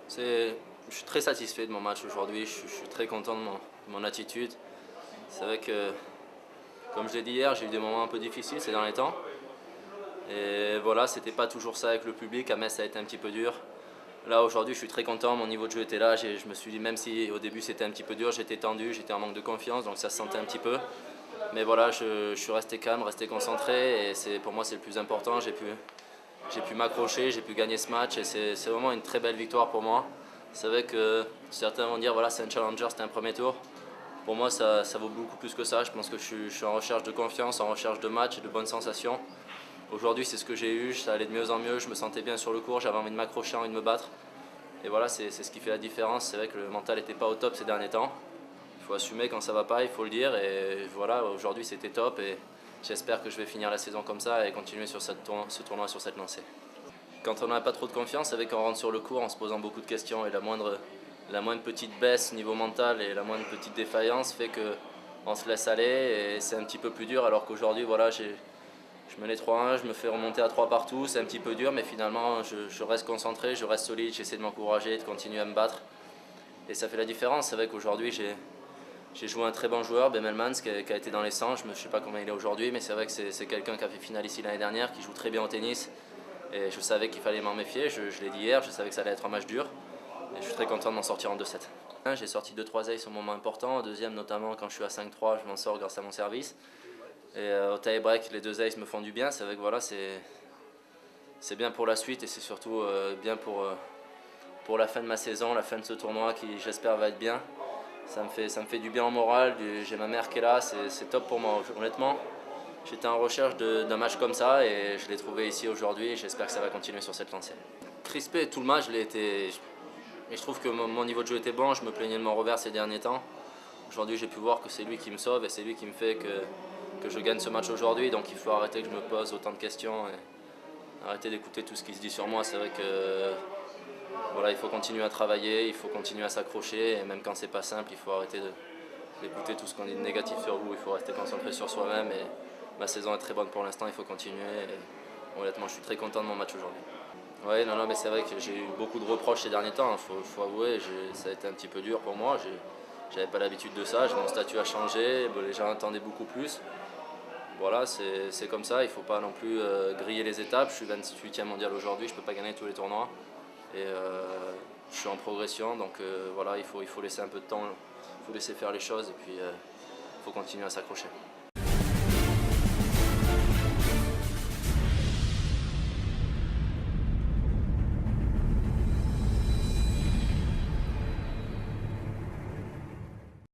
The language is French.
Je suis très satisfait de mon match aujourd'hui, je suis très content de mon attitude. C'est vrai que, comme je l'ai dit hier, j'ai eu des moments un peu difficiles ces derniers temps. Et voilà, c'était pas toujours ça avec le public, à Metz ça a été un petit peu dur. Là aujourd'hui je suis très content, mon niveau de jeu était là, je me suis dit même si au début c'était un petit peu dur, j'étais tendu, j'étais en manque de confiance, donc ça se sentait un petit peu. Mais voilà, je suis resté calme, resté concentré et pour moi c'est le plus important. J'ai pu m'accrocher, j'ai pu gagner ce match et c'est vraiment une très belle victoire pour moi. C'est vrai que certains vont dire voilà c'est un challenger, c'était un premier tour. Pour moi ça vaut beaucoup plus que ça, je pense que je suis en recherche de confiance, en recherche de match et de bonnes sensations. Aujourd'hui c'est ce que j'ai eu, ça allait de mieux en mieux, je me sentais bien sur le court, j'avais envie de m'accrocher, envie de me battre. Et voilà, c'est ce qui fait la différence. C'est vrai que le mental n'était pas au top ces derniers temps. Il faut assumer quand ça va pas, il faut le dire. Et voilà, aujourd'hui c'était top et j'espère que je vais finir la saison comme ça et continuer sur ce tournoi, sur cette lancée. Quand on n'a pas trop de confiance, c'est vrai qu'on rentre sur le court en se posant beaucoup de questions et la moindre petite baisse niveau mental et la moindre petite défaillance fait qu'on se laisse aller et c'est un petit peu plus dur alors qu'aujourd'hui, voilà, je menais 3-1, je me fais remonter à 3 partout, c'est un petit peu dur mais finalement je reste concentré, je reste solide, j'essaie de m'encourager, de continuer à me battre et ça fait la différence. C'est vrai qu'aujourd'hui j'ai joué un très bon joueur, Ben Melmans, qui a été dans les 100, je ne sais pas combien il est aujourd'hui mais c'est vrai que c'est quelqu'un qui a fait finale ici l'année dernière, qui joue très bien au tennis et je savais qu'il fallait m'en méfier, je l'ai dit hier, je savais que ça allait être un match dur et je suis très content de m'en sortir en 2-7. J'ai sorti 2-3 aces au moment important, au deuxième notamment quand je suis à 5-3 je m'en sors grâce à mon service. Et au tie-break, les 2 aces me font du bien. C'est vrai que voilà, c'est bien pour la suite et c'est surtout bien pour la fin de ma saison, la fin de ce tournoi qui j'espère va être bien. Ça me fait du bien au moral, j'ai ma mère qui est là, c'est top pour moi. Honnêtement, j'étais en recherche d'un match comme ça et je l'ai trouvé ici aujourd'hui et j'espère que ça va continuer sur cette lancée. Crispé tout le match, je l'ai été. Mais je trouve que mon niveau de jeu était bon, je me plaignais de mon revers ces derniers temps. Aujourd'hui j'ai pu voir que c'est lui qui me sauve et c'est lui qui me fait que je gagne ce match aujourd'hui. Donc il faut arrêter que je me pose autant de questions et arrêter d'écouter tout ce qui se dit sur moi. C'est vrai que voilà, il faut continuer à travailler, il faut continuer à s'accrocher et même quand c'est pas simple, il faut arrêter d'écouter tout ce qu'on dit de négatif sur vous. Il faut rester concentré sur soi-même et ma saison est très bonne pour l'instant, il faut continuer. Et honnêtement, je suis très content de mon match aujourd'hui. Oui, non, mais c'est vrai que j'ai eu beaucoup de reproches ces derniers temps, il faut avouer, ça a été un petit peu dur pour moi. J'avais pas l'habitude de ça, mon statut a changé, les gens attendaient beaucoup plus. Voilà, c'est comme ça, il ne faut pas non plus griller les étapes. Je suis 28e mondial aujourd'hui, je ne peux pas gagner tous les tournois. Et je suis en progression, donc voilà, il faut laisser un peu de temps, il faut laisser faire les choses et puis il faut continuer à s'accrocher.